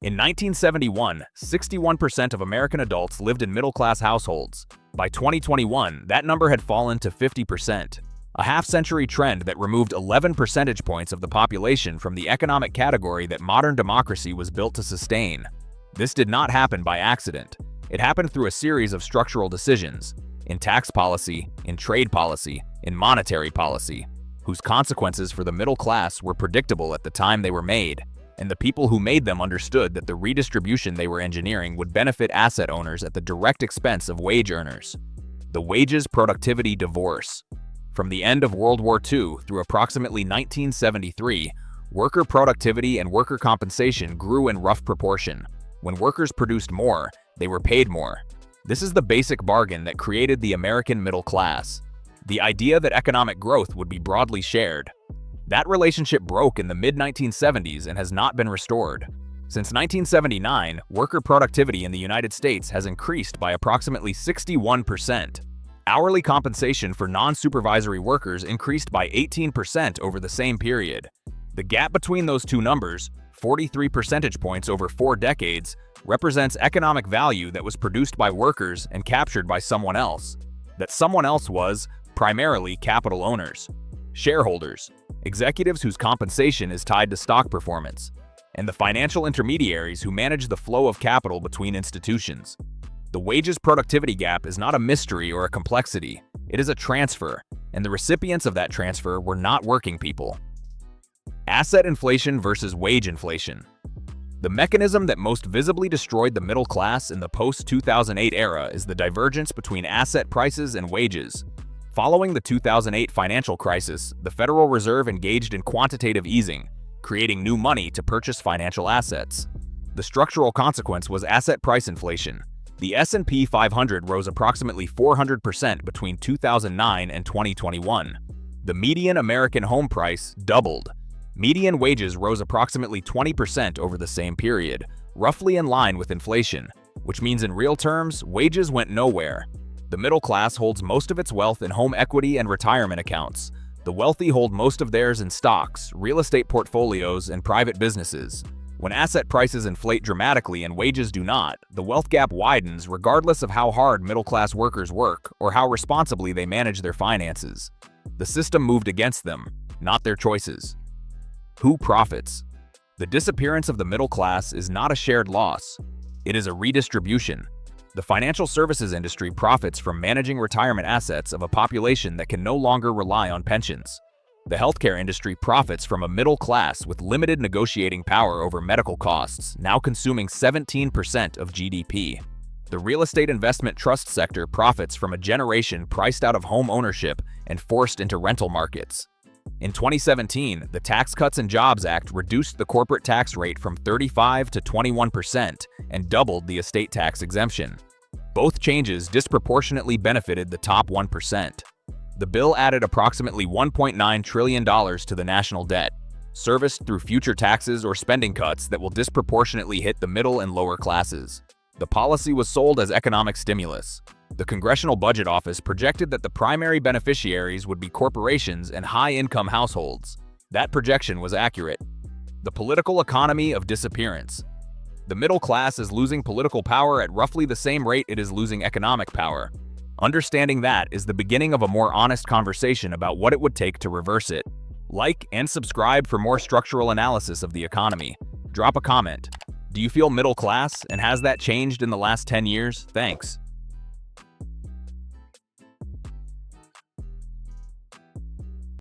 In 1971, 61% of American adults lived in middle-class households. By 2021, that number had fallen to 50%, a half-century trend that removed 11 percentage points of the population from the economic category that modern democracy was built to sustain. This did not happen by accident. It happened through a series of structural decisions, in tax policy, in trade policy, in monetary policy, whose consequences for the middle class were predictable at the time they were made, and the people who made them understood that the redistribution they were engineering would benefit asset owners at the direct expense of wage earners. The wages-productivity divorce. From the end of World War II through approximately 1973, worker productivity and worker compensation grew in rough proportion. When workers produced more, they were paid more. This is the basic bargain that created the American middle class. The idea that economic growth would be broadly shared. That relationship broke in the mid-1970s and has not been restored. Since 1979, worker productivity in the United States has increased by approximately 61%. Hourly compensation for non-supervisory workers increased by 18% over the same period. The gap between those two numbers, 43 percentage points over 4 decades, represents economic value that was produced by workers and captured by someone else. That someone else was, primarily, capital owners, shareholders, executives whose compensation is tied to stock performance, and the financial intermediaries who manage the flow of capital between institutions. The wages-productivity gap is not a mystery or a complexity. It is a transfer, and the recipients of that transfer were not working people. Asset inflation versus wage inflation. The mechanism that most visibly destroyed the middle class in the post-2008 era is the divergence between asset prices and wages. Following the 2008 financial crisis, the Federal Reserve engaged in quantitative easing, creating new money to purchase financial assets. The structural consequence was asset price inflation. The S&P 500 rose approximately 400% between 2009 and 2021. The median American home price doubled. Median wages rose approximately 20% over the same period, roughly in line with inflation, which means in real terms, wages went nowhere. The middle class holds most of its wealth in home equity and retirement accounts. The wealthy hold most of theirs in stocks, real estate portfolios, and private businesses. When asset prices inflate dramatically and wages do not, the wealth gap widens regardless of how hard middle-class workers work or how responsibly they manage their finances. The system moved against them, not their choices. Who profits? The disappearance of the middle class is not a shared loss. It is a redistribution. The financial services industry profits from managing retirement assets of a population that can no longer rely on pensions. The healthcare industry profits from a middle class with limited negotiating power over medical costs, now consuming 17% of GDP. The real estate investment trust sector profits from a generation priced out of home ownership and forced into rental markets. In 2017, the Tax Cuts and Jobs Act reduced the corporate tax rate from 35% to 21% and doubled the estate tax exemption. Both changes disproportionately benefited the top 1%. The bill added approximately $1.9 trillion to the national debt, serviced through future taxes or spending cuts that will disproportionately hit the middle and lower classes. The policy was sold as economic stimulus. The Congressional Budget Office projected that the primary beneficiaries would be corporations and high-income households. That projection was accurate. The political economy of disappearance. The middle class is losing political power at roughly the same rate it is losing economic power. Understanding that is the beginning of a more honest conversation about what it would take to reverse it. Like and subscribe for more structural analysis of the economy. Drop a comment. Do you feel middle class, and has that changed in the last 10 years? Thanks.